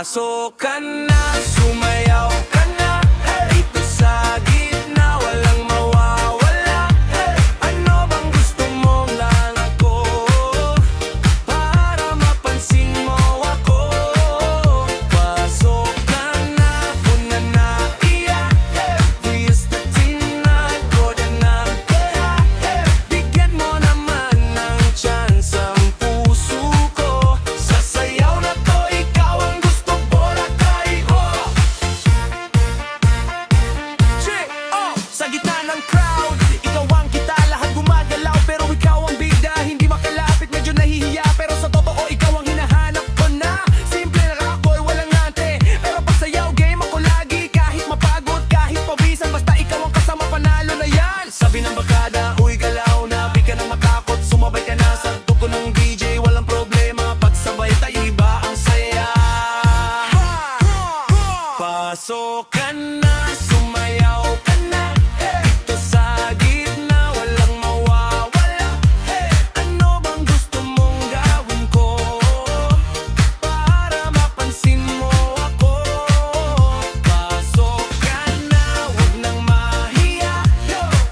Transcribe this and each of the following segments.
Pasok ka na, sumayaw ka na, dito sa gitna, walang mawawala. Ano bang gusto mong lang ako, para mapansin mo ako? Pasok ka na, huwag na naiyak, fiesta tonight, goda na kaya. Bigyan mo naman ng chance ang puso ko, sasayaw na to, ikaw ang gusto Boracay ko. Sa gitna ng crowd, ikaw ang kita, lahat gumagalaw, pero ikaw ang bida, hindi makalapit, medyo nahihiya, pero sa totoo ikaw ang hinahanap ko na. Simple na ako'y walang ante, pero pasayaw game ako lagi, kahit mapagod, kahit pawisan, basta ikaw ang kasama, panalo na yan. Sabi ng bakada, uy galaw na, di ka na matakot, sumabay ka na sa tuko ng DJ, walang problema, pagsabay tayo iba ang saya. Pasok ka na, sumayaw ka na, dito sa gitna, walang mawawala. Ano bang gusto mong gawin ko, para mapansin mo ako? Pasok ka na, huwag nang mahiya,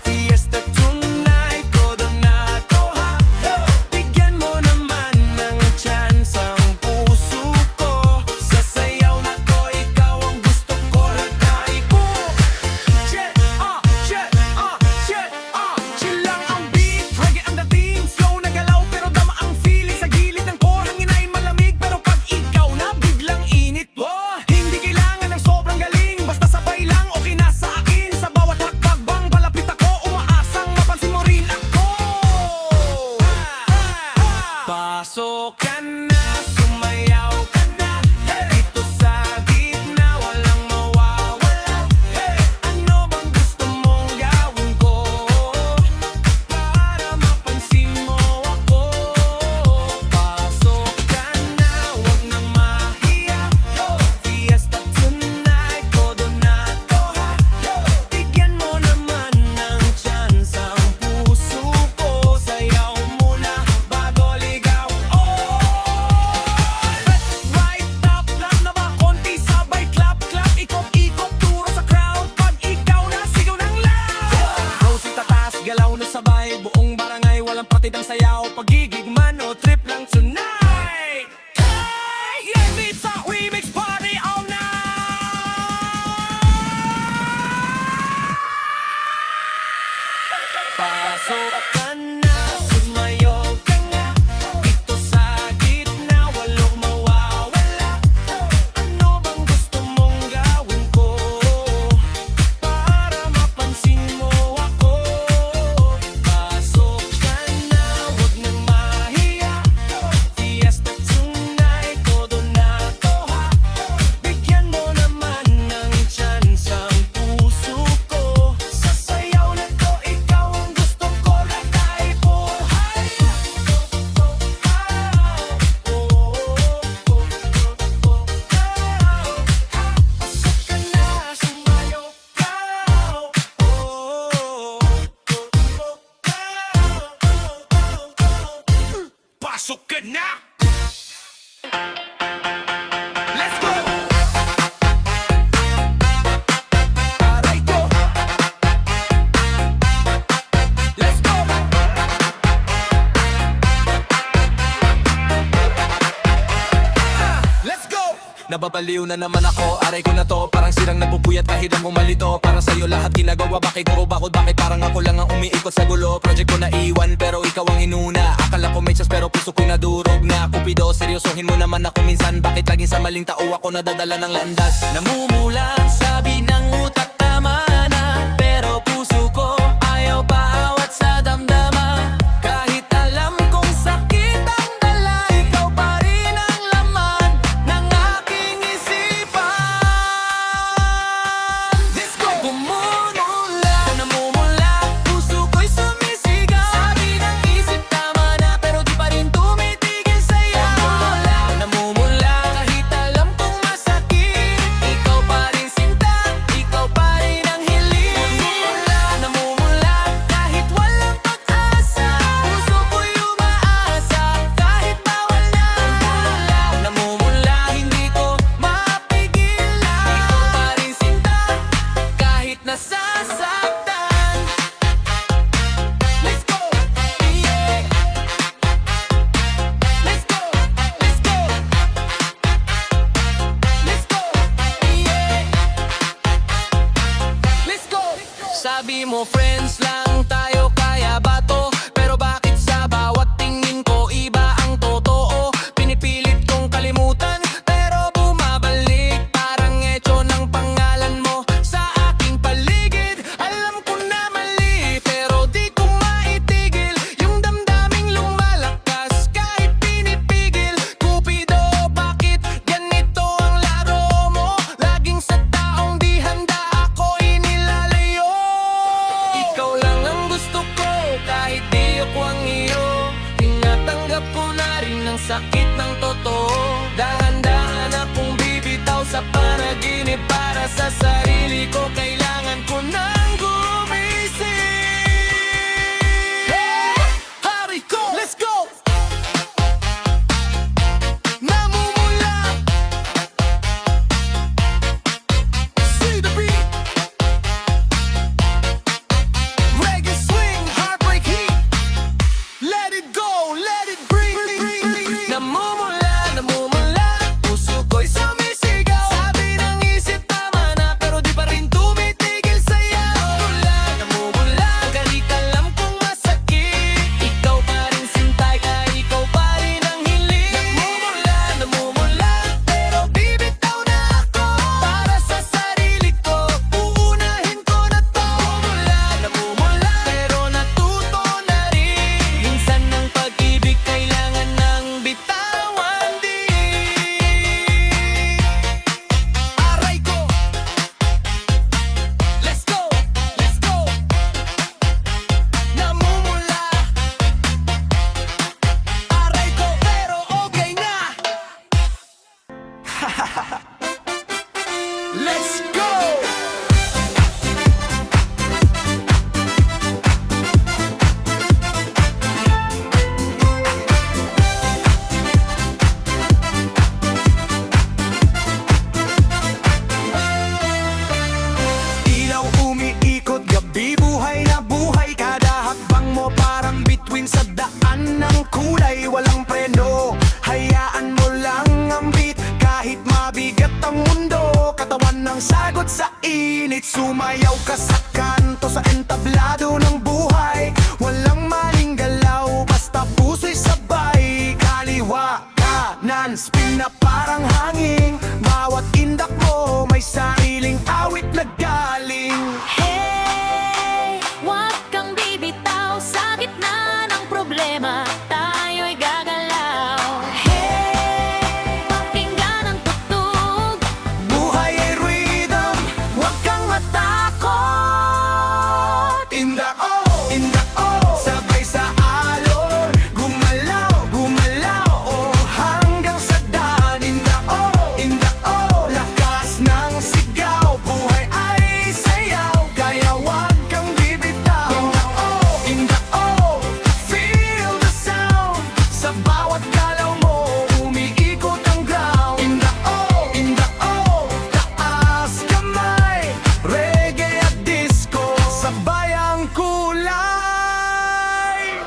fiesta tonight, todo na to ha. Bigyan mo naman ng chance ang puso ko, sasayaw na to, ikaw ang gusto ko, Boracay ko. Chill lang ang beat, reggae ang dating, slow na galaw pero dama ang feeling. Sa gilid ng core, hangin ay malamig, pero pag ikaw na biglang init. Hindi kailangan ng sobrang galing, basta sabay lang, okay na sa akin. Sa bawat hakbang bang palapit ako, umaasang mapansin mo rin ako. Pasok ka na, sumayaw ka na, dito sa gitna, walang mawawala. Ano bang gusto mong gawin ko, para mapansin mo ako? Pasok ka na, huwag nang mahiya, fiesta tonight, todo na to ha. Bigyan mo naman ng chance ang puso ko, sayaw muna bago ligaw. Right top lang na ba, konti sabay clap clap, ikot-ikot turo sa crowd, pag ikaw na sigaw ng loud. Rosy tatas, galaw na sabay, buong barangay walang patid ang sayaw, pagigig man o trip lang tonight. Yeah, it's a remix party all night. Pasok ka na, sumayaw ka na, dito sa gitna, walang mawawala. Ano bang gusto mong gawin ko, para mapansin mo ako? Pasok ka na, huwag nang mahiya, fiesta tonight, todo na to ha. Bigyan mo naman ng chance ang puso ko, sasayaw na to, ikaw ang gusto ko, Boracay buhay. Pasok ka na, let's go! Aray ko! Let's go! Let's go! Nababaliw na naman ako, aray ko na to, parang sirang nagpupuyat kahit ang umalito. Para sa'yo lahat ginagawa, bakit puro bakod, bakit parang ako lang ang umiikot sa gulo? Project ko na iwan pero ikaw ang inuna, akala ko may chance pero puso ko nadurog na. Kupido, seryosohin mo naman ako minsan, bakit laging sa maling tao ako nadadala ng landas? Namumula, sabi ng utak tama na, pero puso ko ayaw paawat sa damdaman. Kahit alam kong sakit ang dala, ikaw pa rin ang laman ng aking isipan. Let's go! Bumumula, namumula, puso ko'y sumisigaw. Sabi ng isip tama na, pero di pa rin tumitigil sa'yo. Namumula, kahit alam kong masakit, ikaw pa rin sinta, ikaw pa rin ang hiling. sakit ng totoo. Dahan-dahan akong bibitaw sa panaginip. Para sa sarili ko, kailangan ko nang gumising. Hey! Hari ko! Let's go! Namumula. See the beat. Reggae swing, heartbreak heat. Let it go, let it breathe. Namumula, namumula. Puso ko'y sumisigaw. Sabi ng isip tama na, pero di pa rin tumitigil sayaw. Namumula, kahit alam kong masakit. Ikaw pa rin sintay, kaya ikaw pa rin ang hiling. Namumula, namumula, pero bibitaw na ako. Para sa sarili ko, uunahin ko na to. Namumula, pero natuto na rin. Minsan ng pag-ibig kailangan ng bitawan din. Aray ko. Let's go, let's go. Namumula. Aray ko, pero okay na. Let's go. Ilaw umiikot, gabi buhay na buhay. Kada hakbang mo parang bituin sa daan ng kulay. Walang preno, hayaan mo lang ang beat. Kahit mabigat ang mundo, katawan ng sagot sa init. Sumayaw ka sa kanto, sa entablado ng buhay. Walang maling galaw, basta puso'y sabay. Kaliwa, kanan, spin na parang hangin. Bawat indak mo may sariling awit na galing. Hey, huwag kang bibitaw sa gitna ng problema. Tayo'y gagalaw. Hey, pakinggan ang tugtog. Buhay ay rhythm, huwag kang matakot. Indak oh, sabay sa alon. Gumalaw, gumalaw, oh, hanggang sa daan. Indak oh, lakas ng sigaw. Buhay ay sayaw, kaya huwag kang bibitaw. Indak oh, feel the sound. Sa bawat galaw mo, umiikot ang ground. Indak oh, taas kamay. Reggae at disco, sabay ang kulay.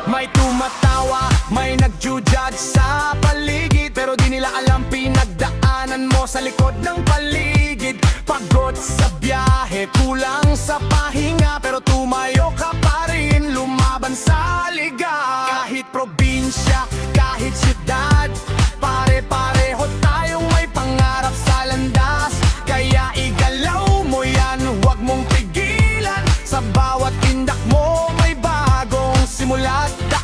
May tumatawa, may nagju-judge sa paligid. Pero di nila alam pinagdaanan mo sa likod ng paligid. Pagod sa biyahe, kulang sa pahinga. Pero tumayo ka pa rin, lumaban sa liga. Kahit probinsya, kahit syudad, pare-pareho tayong may pangarap sa landas. Kaya igalaw mo yan, huwag mong pigilan. Sa bawat indak mo may bagong simula't daan.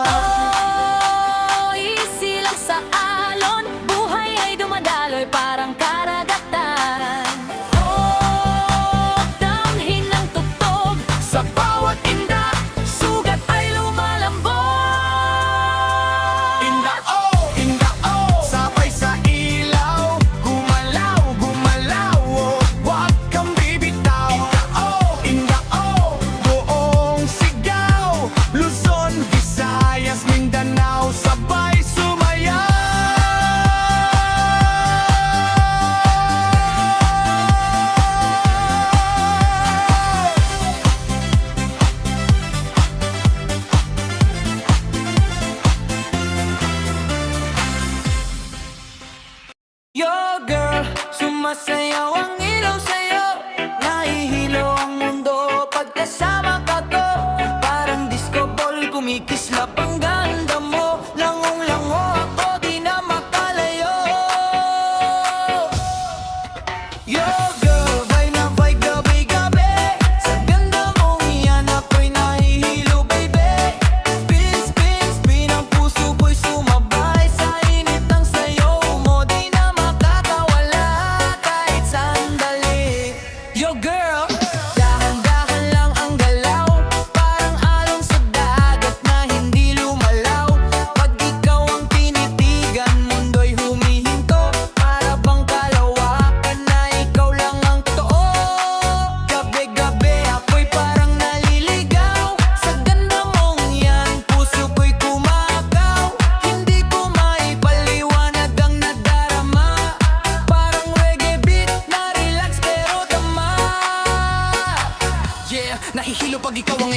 Oh, easy lang sa alon. Buhay ay dumadaloy parang karagatan. Oh, damhin ng tugtog.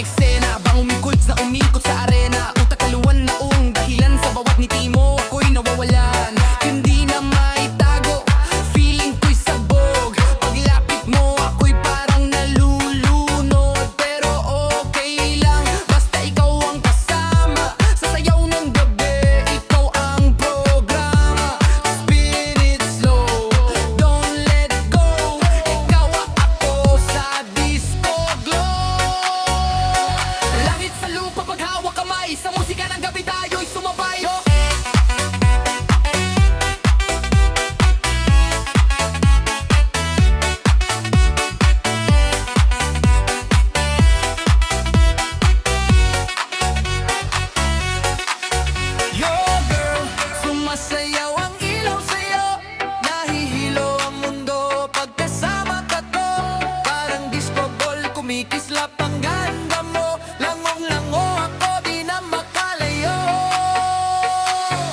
eksena Bang umikults na umikot sa arena Utak kaluwan na dahilan sa bawat ngiti mo Ako'y nawawalan, hindi na maitago Feeling ko'y sabog Paglapit mo ako'y parang nalulunod Pero okay lang, basta ikaw ang kasama Sa sayaw ng gabi, ikaw ang programa Spin it slow, don't let go Ikaw at ako sa disco glow Langit sa lupa paghawak kamay Sa musika ng gabi tayo'y sumabay Yo girl, sumasayaw ang ilaw sa'yo Nahihilo ang mundo pagkasama ka to Parang disco ball, kumikislap ang ganda mo Langong-lango ako, di na makalayo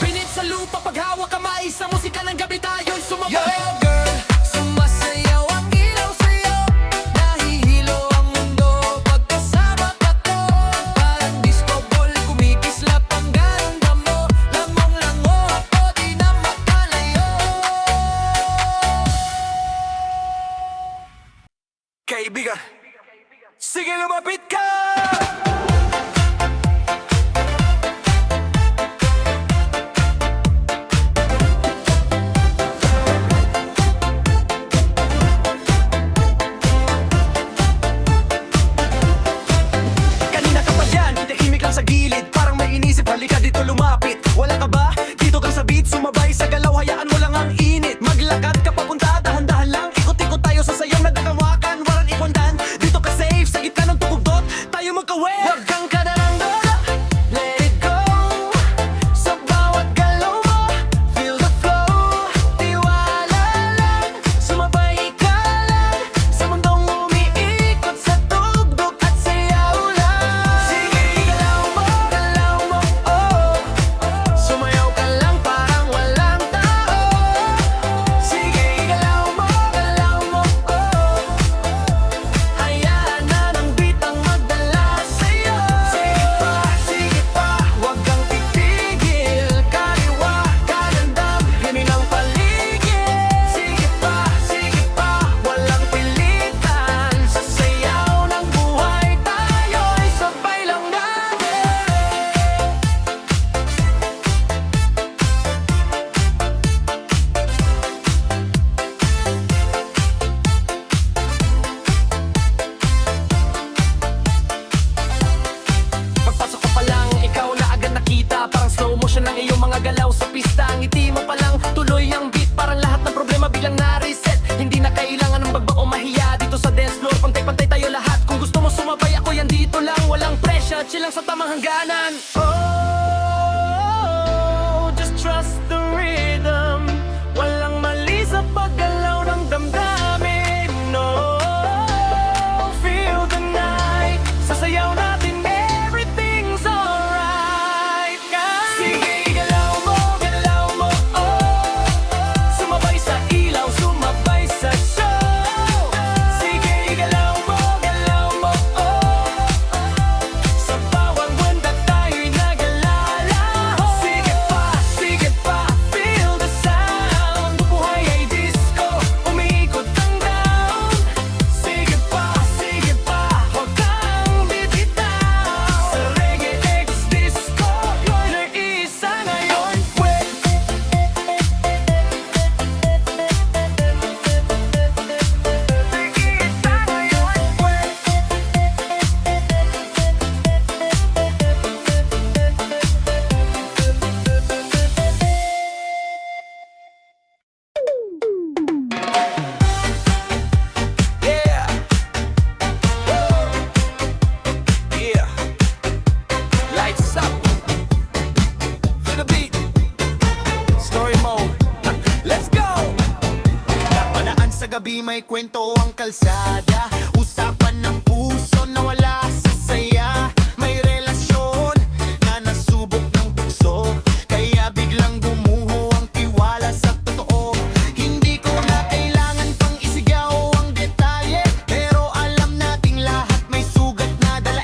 Pinit sa lupa, paghawak kamay Sa musika ng gabi tayo'y sumabay Yo girl, sumasayaw ang ilaw sa'yo Nahihilo ang mundo pagkasama ka to Parang disco ball, kumikislap ang ganda mo Langong-lango ako, di na makalayo Kaibigan, sige lumapit ka! Kanina ka pa dyan, tahimik lang sa gilid Parang may inisip, halika dito lumapit Wala ka ba? Dito ka sa beat, sumabay sa galaw Hayaan mo lang ang init Maglakad ka papunta, dahan-dahan lang Ikot-ikot tayo sa sayaw na nagkawakan Waran ikondan, dito ka safe Sa gitna ng tukugdot, tayo magkawin Huwag kang kadarangdara, let it go Sa bawat galaw mo, feel the flow Tiwala lang, sumabay ka lang Sa mundong umiikot sa tugtog at sayaw lang Sige, galaw mo, oh Sumayaw ka lang parang walang tao Sige, galaw mo, oh Hayaan na ng beat ang magdala sa'yo Sige pa, huwag kang titigil Kaliwa, kalandam, hinin ang paligid Sige pa, walang pilitan Sa sayaw ng buhay tayo'y sabay lang natin Pagpasok ko pa lang, ikaw na agad nakita Parang slow motion ang iyong mga galaw sa pista Ngiti mo pa lang, tuloy ang beat Parang lahat ng problema biglang na-reset Hindi na kailangan ng bagba o mahiya Dito sa dance floor, pantay-pantay tayo lahat Kung gusto mo sumabay ako yan dito lang Walang pressure, chill lang sa tamang hangganan Oh, just trust the rhythm Walang mali sa paggalaw ng damdamin No, feel the night Sasayaw natin, everything's alright Sige, galaw mo, oh Sumabay sa ilaw, sumabay sa show Sige, galaw mo, oh Sa bawang banda tayo'y nagalalaho Sige pa, feel the sound Bubuhay ay disco, umiikot ang down Sige pa, huwag kang bibitaw Sa Reggae X Disco, nag-iisa ngayon Yeah. Yeah. Lights up. Feel the beat. Story mode. Let's go. Napadaan sa gabi may kwento ang kalsada Usapan ng puso na wala sa saya May relasyon na nasubok ng tukso Kaya biglang gumuho ang tiwala sa totoo Hindi ko na kailangan pang isigaw ang detalye Pero alam nating lahat may sugat na dala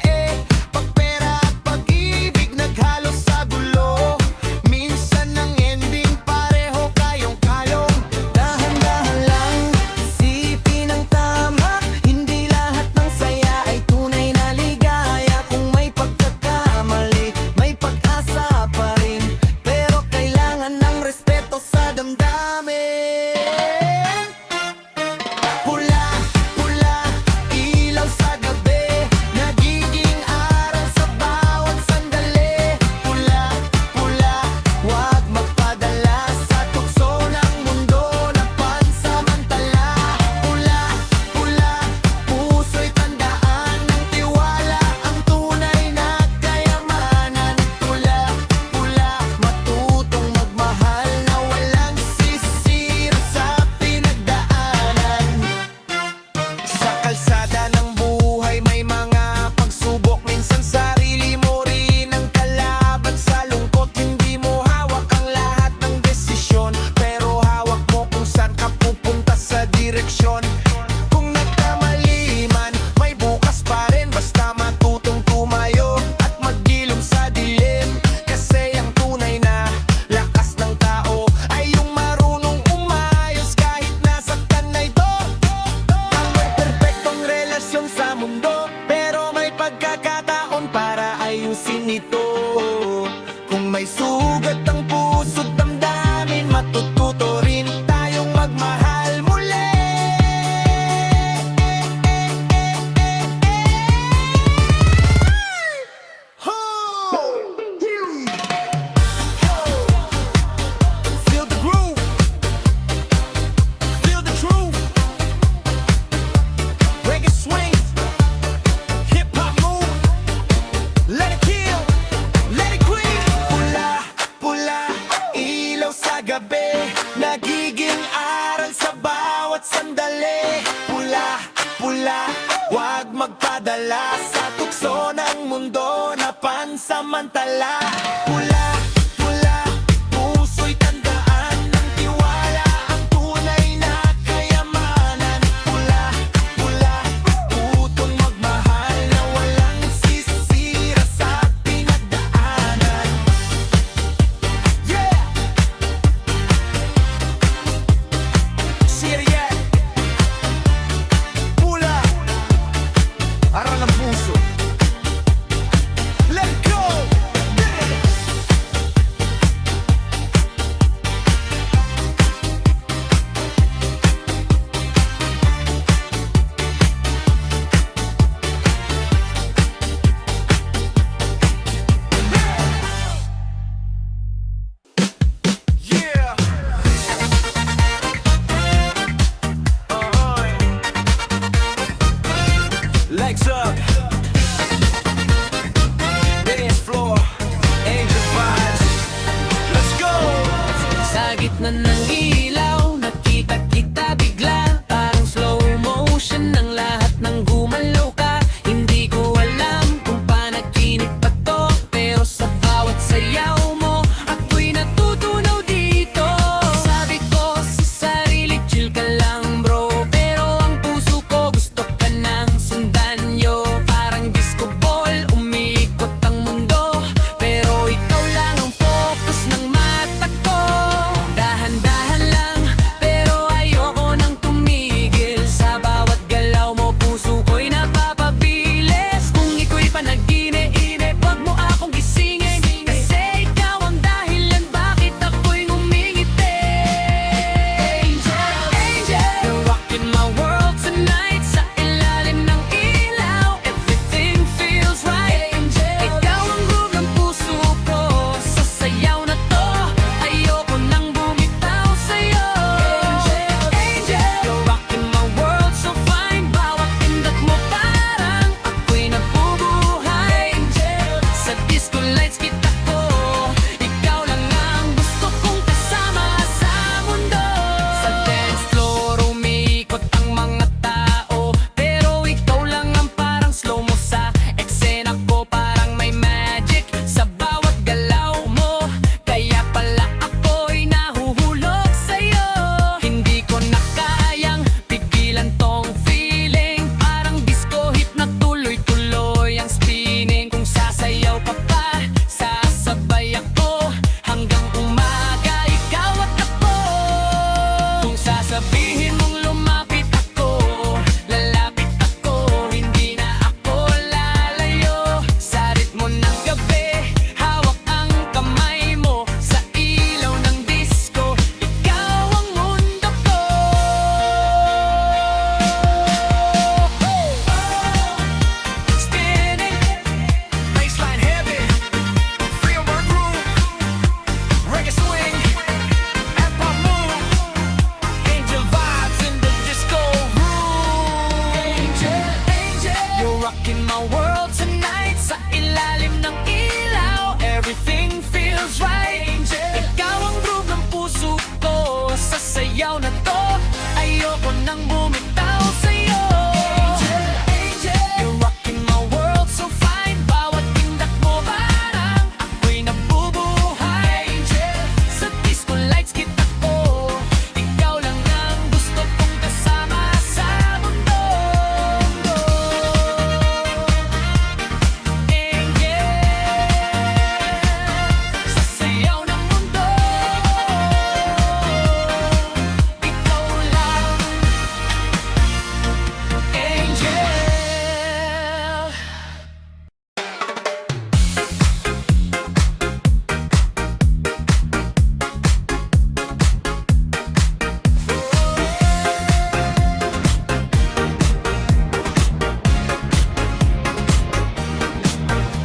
pansamantala. Pula, pula, puso'y tandaan ng tiwala, ang tunay na kayamanan. Pula, pula, putong magmahal na walang sisira sa pinagdaanan. Yeah! Siriya, pula, aral ng puso. Let go! Yeah! Legs up, dance floor, angel vibes. Let's go. Sa gitna ng ilaw, nakita kita bigla. Parang slow motion ng lahat ng gumalaw ka. Hindi ko alam kung panaginip ba to, pero sa bawat sayaw mo, ako'y natutunaw dito. Sabi ko sa sarili, chill ka lang bro, pero ang puso ko gusto ka nang sundan yo. Parang disco ball, umiikot ang mundo, pero ikaw lang ang focus ng mata ko. Dahan-dahan lang, pero ayoko nang tumigil. Sa bawat galaw mo, puso ko'y napapabilis. Kung iko'y panaginip, wag mo akong gisingin, kasi ikaw ang dahilan bakit ako'y ngumingiti. Angel, angel, you're rocking my world tonight. Sa ilalim ng ilaw, everything feels right. Angel, ikaw ang groove ng puso ko. Sa sayaw na to, ayoko nang bumitaw sa'yo. Angel, angel, you're rocking my world so fine. Bawat pindot mo parang ako'y nabubuhay. Angel, sa disco lights kita ko, ikaw lang ang gusto kong kasama sa mundo. Sa dance floor, umiikot ang mga tao, pero ikaw lang ang parang slow mo sa eksena ko. Parang may magic sa bawat galaw mo, kaya pala ako'y nahuhulog sa'yo. Hindi ko na kayang pigilan tong feeling, parang disco hit na tuloy-tuloy ang spinning. Kung sasayaw ka pa, sasabay ako hanggang umaga, ikaw at ako. Kung sasabihin mong lumapit ako, lalapit ako, hindi na ako lalayo. Sa ritmo ng gabi, hawak ang kamay mo, sa ilaw ng disco, ikaw ang mundo ko. Spinning, baseline heavy, feel my groove, reggae swing, and pop move, angel vibes in the disco room. Angel, angel, You're rocking my world tonight. Sa ilalim ng ilaw, everything feels right. Ikaw ang groove ng puso ko. Sa sayaw na to, ayoko nang bumitaw sa'yo. You're rocking my world so fine. Bawat tindak mo parang ako'y nabubuhay. Sa disco lights kita ko, ikaw lang ang gusto kong kasama sa mundo. Sa sayaw ng mundo, ikaw lang, angel.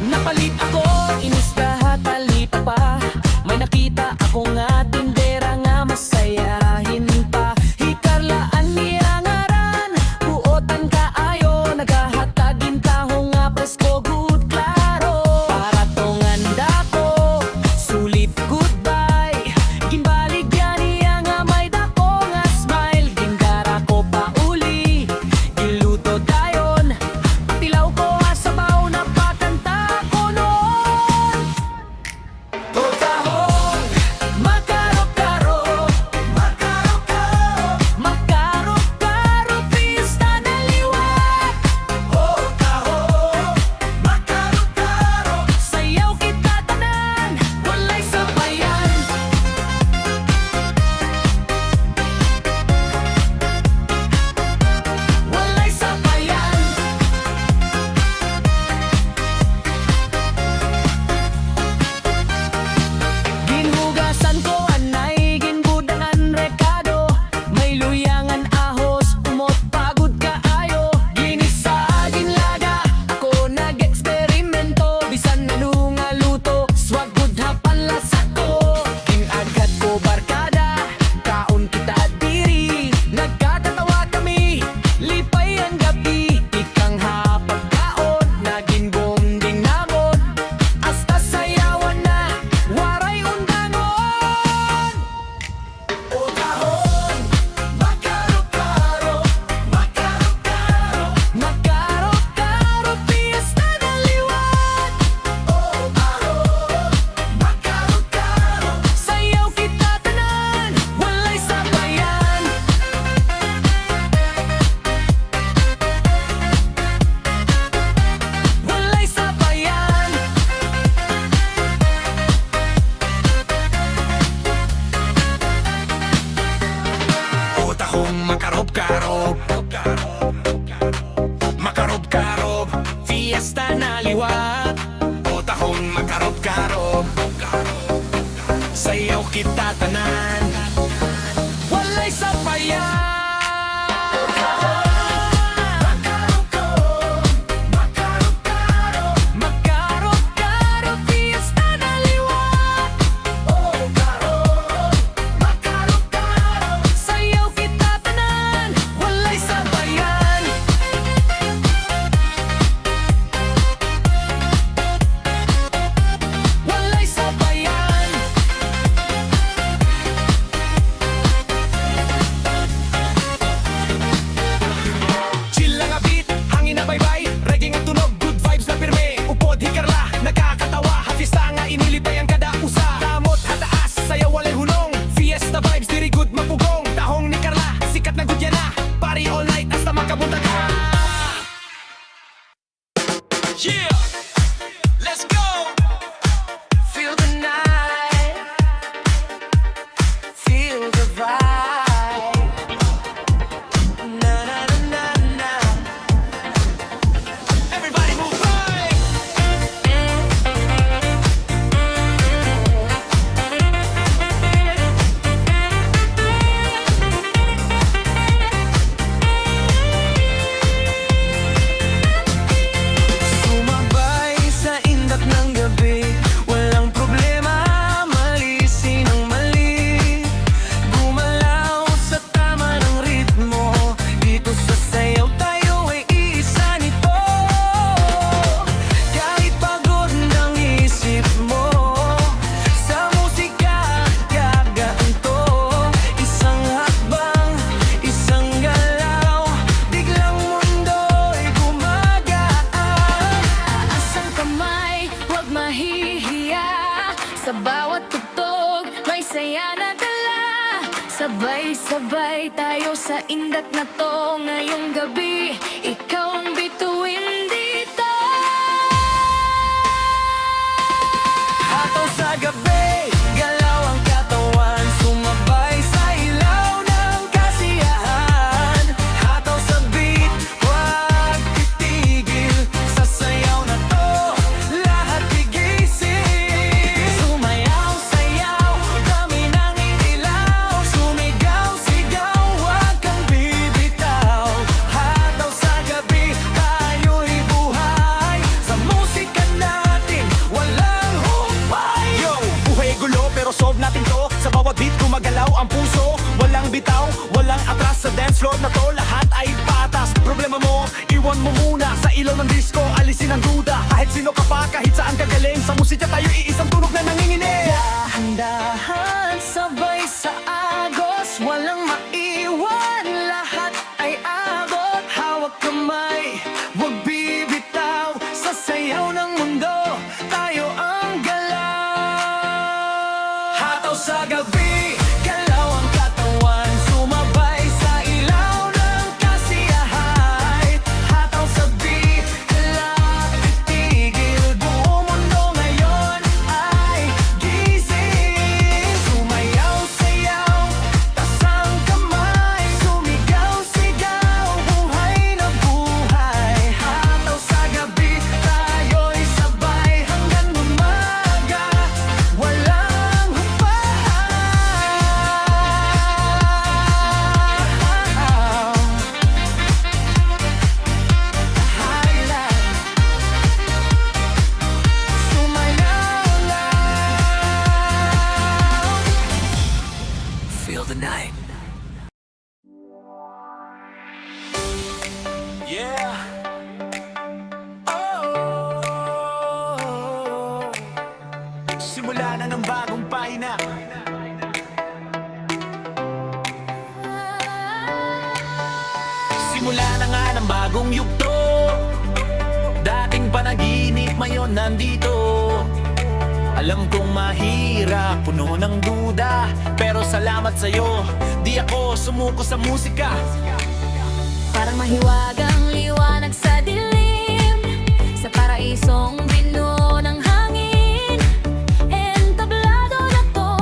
napalit ako, inisda talipa pa. May nakita ako nga tindera nga masayahin pa. Hikarlaan niya ngaran, buotan kaayo, nagahatagin taho nga presko good klaro. Para tong anda ko, sulit goodbye. Ginbaligyan niya nga may dako nga smile. Gindara ko pa uli, giluto dayon. Patilaw ko asabaw na pakanta ko noon. kaliwat o tahong makarot-karot. Sayaw kita tanan, walay sabayan. Makarot-karot, fiesta na liwat. Sayaw kita tanan, walay sabayan. Walay sabayan. Chill lang a beat, hangin na baybay, reggae nga tunog, good vibes na pirme. Upod hikarla, nakakatawa, hafista nga inilipay ang kada usa. Damot hataas, sayaw walay hunong, fiesta vibes, diri good mapugong. Tahong ni Carla, sikat na good yan na, party all night hasta makabuntag ka. Yeah, let's go. Feel the night, feel the vibe. Na na na na na. Everybody move right. Sumabay sa indak ng gabi, walang problema, mali sinong mali. Gumalaw sa tama ng ritmo, dito sa sayaw tayo ay isa nito. Kahit pagod ng isip mo, sa musika gagaan to. Isang hakbang, isang galaw, biglang mundo'y gumagaan. Asang kamay, huwag mahihiya, sa bawat tugtog may saya na dala. Sabay-sabay tayo sa indak na to, ngayong gabi ikaw ang bituin dito. Hataw sa gabi, galaw ang katawan, sumabay sa ilaw ng kasiyahan. Hataw sa beat, huwag titigil, sa sayaw na to, lahat gigising. Sumayaw, sayaw, dami ng inilaw, sumigaw-sigaw, huwag kang bibitaw. Hataw sa gabi, tayo'y buhay, sa musika natin, walang humpay. Yo, buhay gulo pero solve natin to. Sa bawat beat gumagalaw ang puso, walang bitaw, walang atras. Sa dance floor na to, lahat ay patas. Problema mo, iwan mo muna sa ilaw ng disco, alisin ang duda. Kahit sino ka pa, kahit saan ka galing, sa musika tayo iisang tunog na nanginginig. Dahan-dahan, sabay sa agos, walang maiwan, lahat ay abot. Hawak kamay, huwag bibitaw, sa sayaw ng mundo, tayo ang galaw. Hataw sa gabi, galaw ang katawan, sumabay sa ilaw ng kasiyahan. Hataw sa beat, lapit tigil, buong mundo ngayon ay gising. Sumayaw, sayaw, tasang kamay, sumigaw-sigaw, buhay na buhay. Hataw sa gabi, tayo'y sabay hanggang umaga, walang humpay. Highlight, sumayaw lang. Feel the night. Yeah. Oh. Simula na ng bagong pahina. Simula na nga ng bagong yugto. Dating panaginip, ngayon nandito. Alam kong mahirap, puno ng duda, pero salamat sa'yo, di ako sumuko sa musika. Parang mahiwagang liwanag sa dilim, sa paraisong binuo ng hangin. Entablado na to,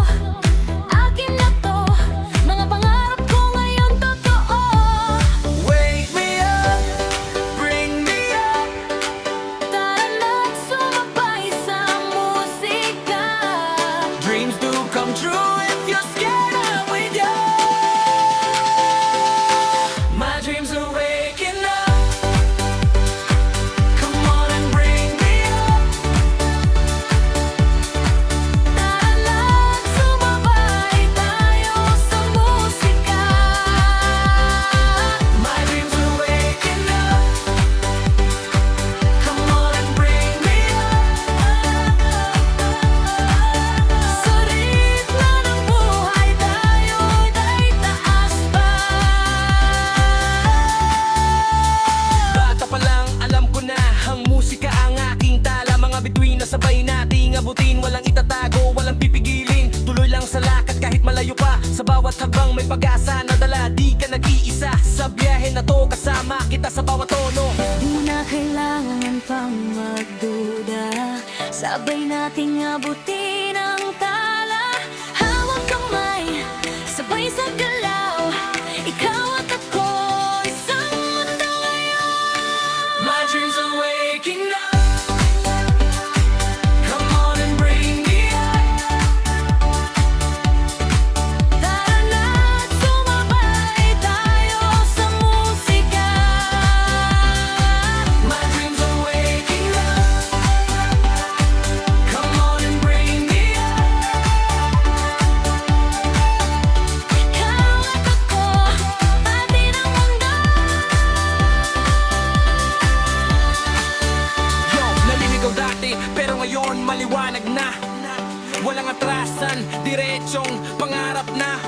akin na to, mga pangarap ko ngayon totoo. Wake me up, bring me up. Tara na, ating abutin, walang itatago, walang pipigilin. Tuloy lang sa lakad kahit malayo pa. Sa bawat habang may pag-asa na dala, di ka nag-iisa. Sa biyahe na to, kasama kita sa bawat tono. Di mo na kailangan pang magduda, sabay nating abutin ang tala. Hawak kamay, sabay sa galaw, ikaw at ako, isang mundo ngayon. My dreams are waking up. Come on and bring me up. Tara na't sumabay tayo sa musika. My dreams are waking up. Come on and bring me up. Ikaw at ako, atin ang mundo. Yo, naliligaw dati, pero ngayon maliwanag na. Walang atrasan, diretsong pangarap na.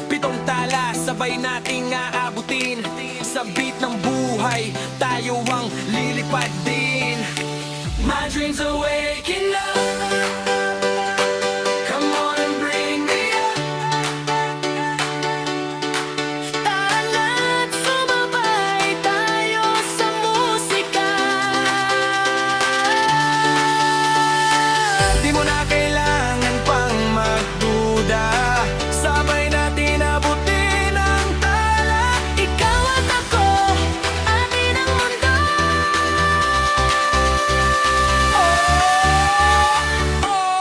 Pitong tala, sabay nating aabutin. Sa beat ng buhay, tayo ang lilipad din. My dreams are waking up. Come on and bring me up. Tara na't sumabay tayo sa musika. Di mo na kailangan pang magduda, sabay natin abutin ang tala. Ikaw at ako, atin ang mundo. Oh,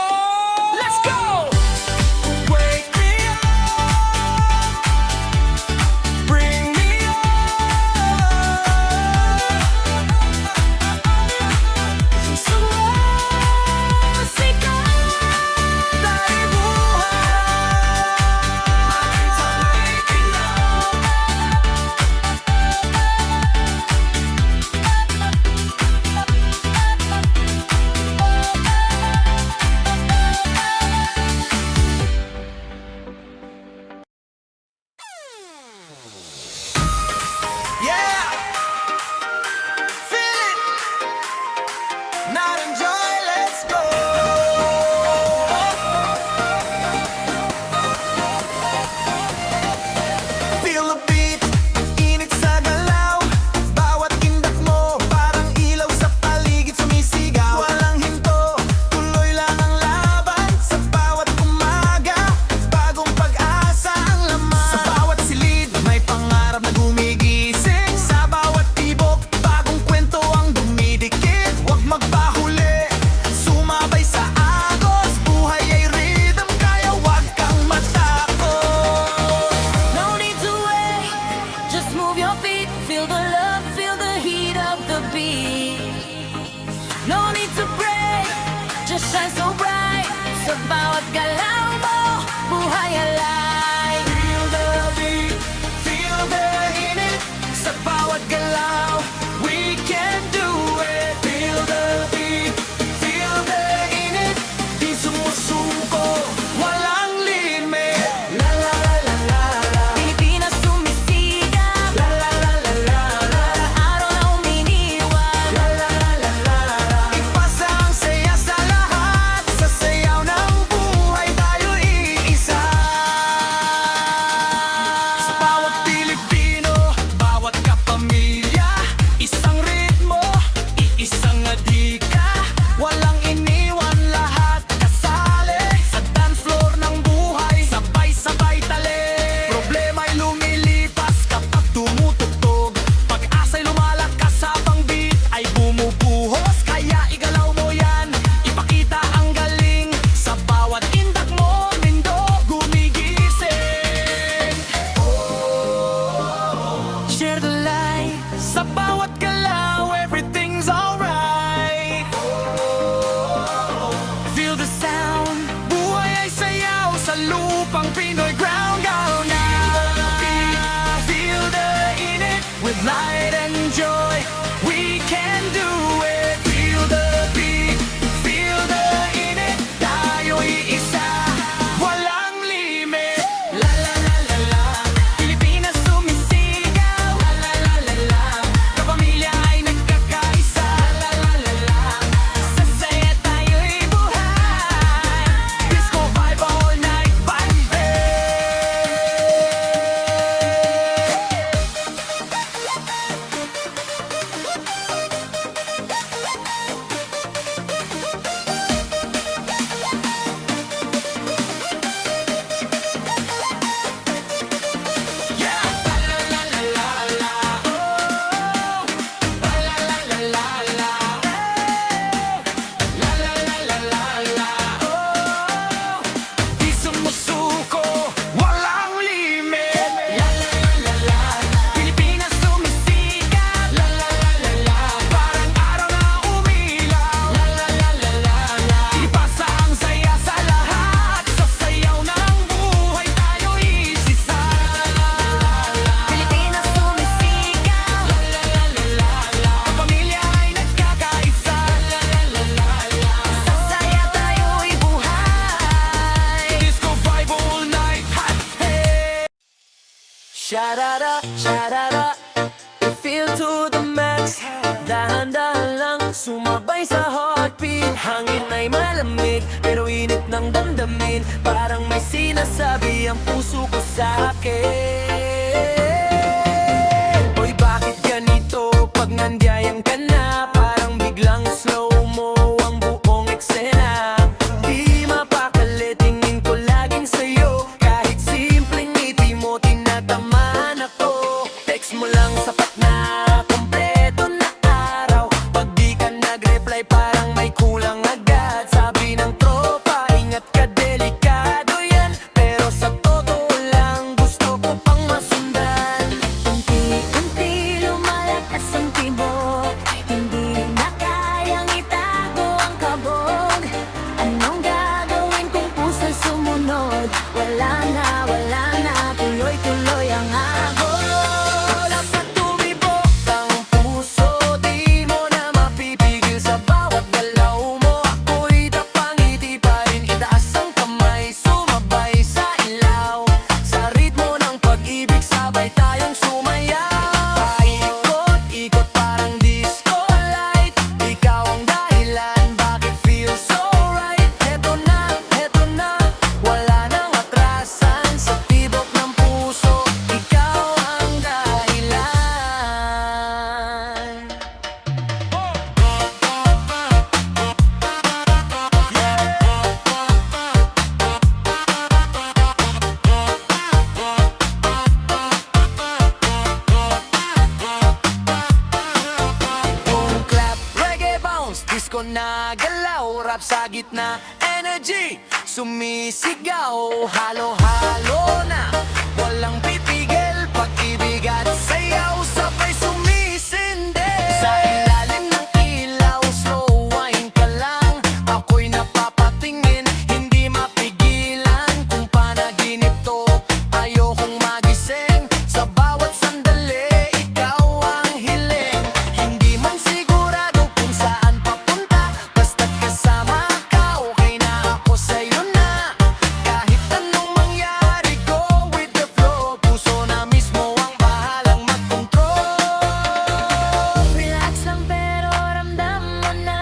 Sharara, sharara, I feel to the max. Dahan-dahan lang, sumabay sa heartbeat. Hangin ay malamig, pero init ng damdamin. Parang may sinasabi ang puso ko sa akin. Oy, bakit ganito pag nandiyan ka na? Parang biglang slow-mo ang buong eksena. Di mapakali, tingin ko laging sa'yo. Kahit simpleng ngiti mo, tinatamaan ako. Text mo lang sapat na, kompleto na araw. Pag di ka nag-reply, parang may kulang agad. Sabi ng tropa, ingat ka, delikado yan. Pero sa totoo lang, gusto ko pang masundan. Unti-unti lumalakas ang tibok. Hindi na kayang itago ang kabog. Anong gagawin kung puso sumunod? Wala na, tuloy-tuloy ang agos. Dapat tumibok ang puso, di mo na mapipigil sa bawat galaw mo. Ako'y napangiti pa rin, itaas ang kamay, sumabay sa ilaw. Sa ritmo ng pag-ibig, sabay tayong sumayaw. Paikot-ikot parang disco light. Ikaw ang dahilan, bakit feel so right? Heto na, wala nang atrasan. Sa tibok ng puso, ikaw ang dahilan. Boom clap, reggae bounce, disco na galaw. Rap sa gitna, energy, sumisigaw. Halo-halo na, walang pipigil. Pag-ibig at sayaw, sabay sumisindi. Sa ilalim ng ilaw, slow wine ka lang. Ako'y napapatingin, hindi mapigilan. Kung panaginip to, ayokong magising. Sa bawat sandali, ikaw ang hiling. Hindi man sigurado kung saan papunta, basta't kasama ka, okay na ako sa'yo na. Kahit anong mangyari, go with the flow. Puso na mismo ang bahalang magkontrol. Relax lang pero ramdam mo na.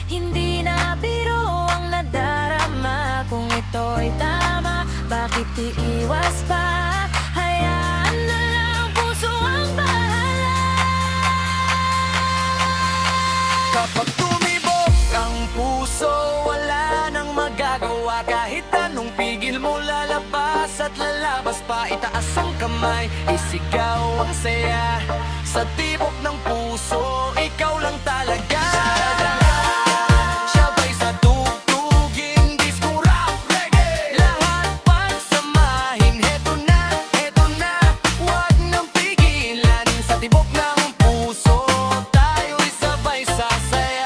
Hindi na biro ang nadarama. Kung ito'y tama, bakit iiwas pa? Hayaan na lang, puso ang bahala. Kapag tumibok ang puso, wala nang magagawa. Kahit anong pigil mo, lalabas at lalabas pa. Itaas ang kamay, isigaw ang saya. Sa tibok ng puso, ikaw lang talaga. Sabay sa tugtugin, disco, rap, reggae. Lahat pagsamahin, heto na, wag nang pigilan. Sa tibok ng puso, tayo'y sabay sasayaw.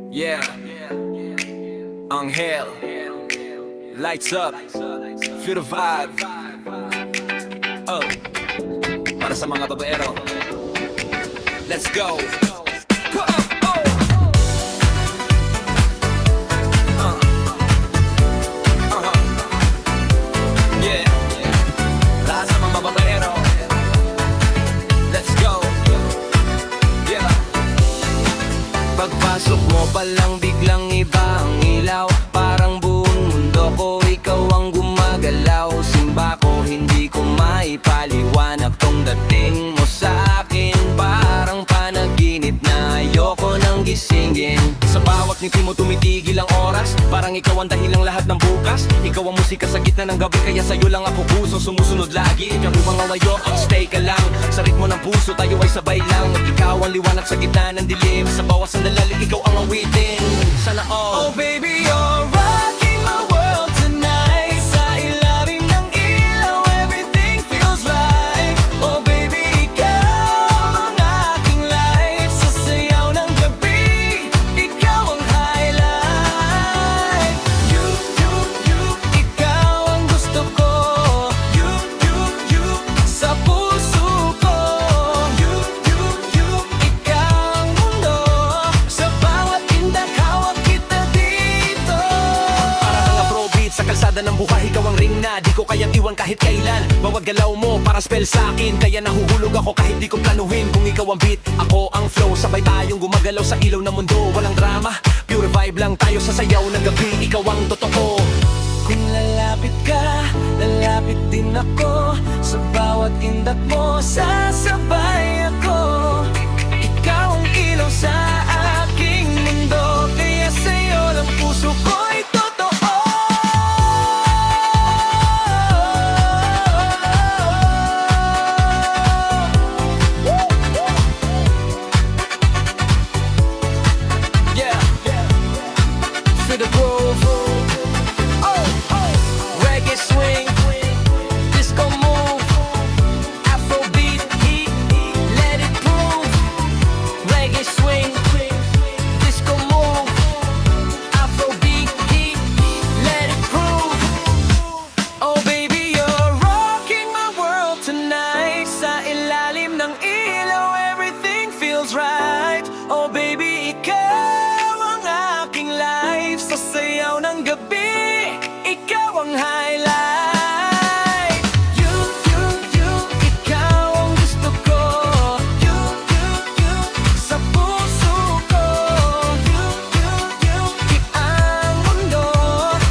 Yeah, Angel, lights up, feel the vibe. Oh, para sa mga babaero, let's go. Yeah, para sa mga babaero, let's go. Yeah. Pagpasok mo pa lang biglang iba ang ilaw. Parang buong mundo ko, ikaw ang gumagalaw. Simba ko, hindi ko maipaliwanag tong dating mo sa akin. Parang panaginip na ayoko nang gisingin. Sa bawat ngiti mo tumitigil ang oras. Parang ikaw ang dahilang lahat ng bukas. Ikaw ang musika sa gitna ng gabi, kaya sa'yo lang ako puso sumusunod lagi. Ikaw ang mga wayo, stay ka lang. Sa ritmo ng puso tayo ay sabay lang. Ikaw ang liwanag sa gitna ng dilim. Sa bawat sandali, ikaw ang awitin. Sana all. Oh baby, you're rocking my world tonight. Sa ilalim ng ilaw, everything feels right. Oh baby, ikaw ang aking light. Sa sayaw ng gabi, ikaw ang highlight. Mabuhay ikaw ang ring na di ko kayang iwan kahit kailan. Bawat galaw mo parang spell sa akin, kaya nahuhulog ako kahit di ko planuhin. Kung ikaw ang beat, ako ang flow, sabay tayong gumagalaw sa ilaw ng mundo. Walang drama, pure vibe lang tayo sa sayaw ng gabi. Ikaw ang totoo. Kung lalapit ka, lalapit din ako. Sa bawat indak mo, sasabay ako. Ikaw ang ilaw sa aking mundo, kaya sa'yo lang puso ko'y totoo. Yeah, feel the groove. Reggae swing, disco move, Afrobeat, let it prove. Reggae swing, disco move, Afrobeat, let it prove. Oh baby, you're rocking my world tonight. Sa ilalim ng ilaw, everything feels right. Oh baby, ikaw ang aking life. Sa sayaw ng gabi, ikaw ang highlight. You, ikaw ang gusto ko. You, sa puso ko. You, ang mundo.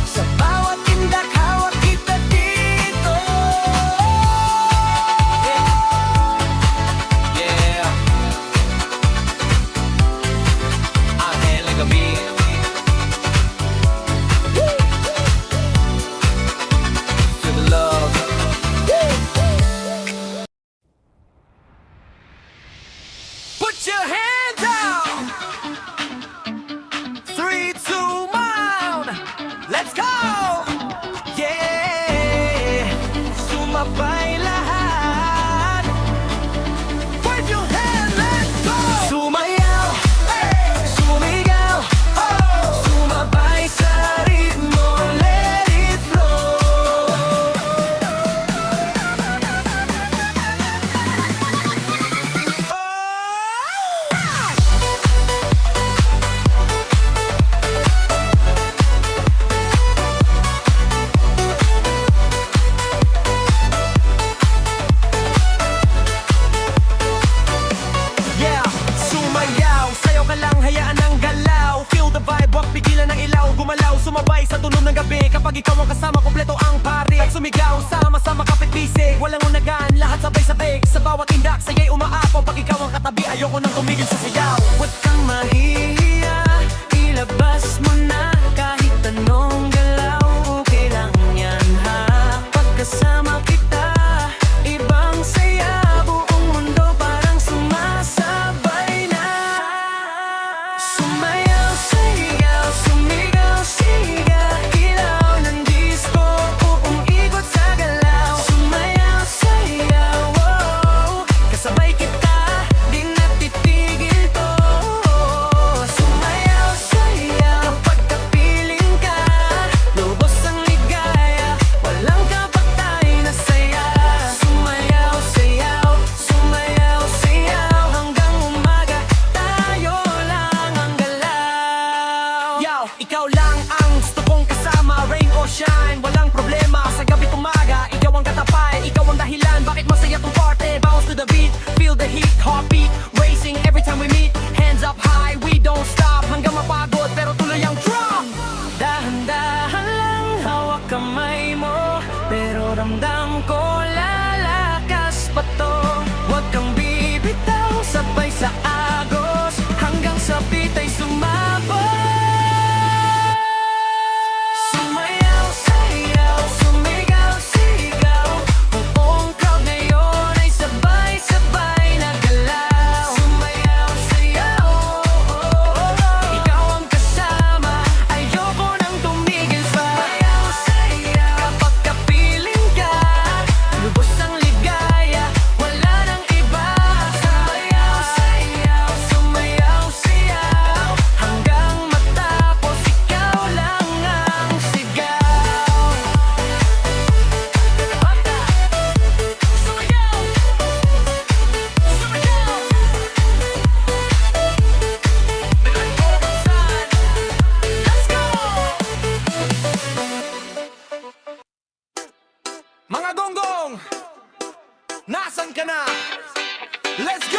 Sa bawat tindak, hawak kita dito. Yeah, Angel ng gabi. Feel the love. Put your hands out. 3, 2, 1. Let's go. Yeah. Sumabay lahat. Wave your hand, let's go. Sumayaw, sumigaw, sumabay sa ritmo, let it flow. Yeah, sumayaw, sayaw ka lang, hayaan ang galaw. Feel the vibe, wag pigilan ng ilaw. Gumalaw, sumabay sa tunog ng gabi. Kapag ikaw ang kasama, kompleto ang party. At sumigaw, sama-sama kapit bisig. Walang unagan, lahat sabay-sabay. Sa bawat indak, saya'y umaapaw. Pag ikaw ang katabi, ayoko nang tumigil sa sigaw. Huwag kang mahihiya, ilabas mo na. Kahit anong galaw, okay lang yan ha. Pagkasama kita, ibang saya. Buong mundo parang sumasabay na. Sumayaw, sayaw, sumigaw, siga. Ilaw ng disco, buong ikot sa galaw. Sumayaw, sayaw, oh. Let's go!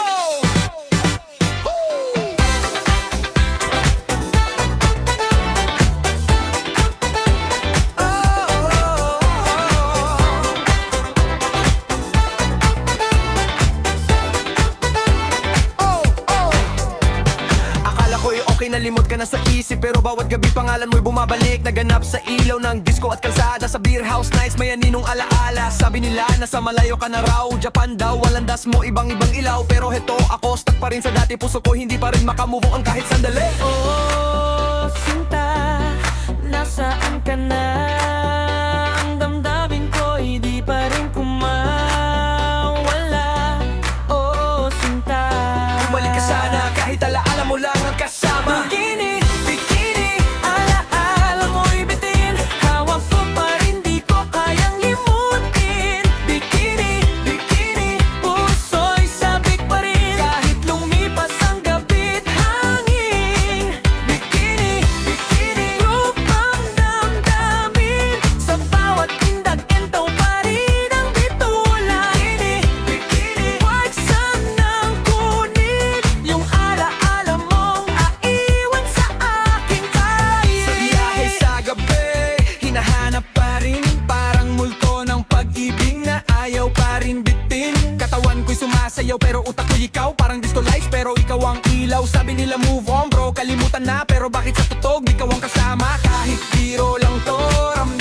Akala ko'y okay na limot ka na sa isip, pero bawat gabi pangalan mo'y bumabalik. Naganap sa ilaw ng disco at kalsada, sa beer house nights may aninong alaala. Sabi nila nasa malayo ka na raw, Japan daw, walang das mo ibang-ibang ilaw. Pero heto ako, stuck pa rin sa dati, puso ko hindi pa rin makamove on kahit sandali. Oh, sinta, nasaan ka na? Ang damdamin ko'y di pa rin kumawala. Oh, sinta, Bumalik ka sana kahit alaala mo lang ang kasama. Bikini, bikini, alaala mo'y bitin. Hawak ko pa rin, di ko kayang limutin. Bikini, bikini, puso'y sabik pa rin. Kahit lumipas ang gabi't hangin. Bikini, bikini, lupang damdamin. Sa bawat indag, entaw pa rin ang bitulan. Bikini, bikini, huwag sanang kunin yung alaala mong aiwan sa aking tayo. Sa biyahe sa gabi, hinahanap pa rin parang multo ng pag-ibig na ayaw pa rin bitin. Katawan ko'y sumasayaw pero utak ko'y ikaw, parang disco lights pero ikaw ang ilaw. Sabi nila move on bro, kalimutan na, pero bakit sa tutog ikaw ang kasama? Kahit biro lang to, ramdam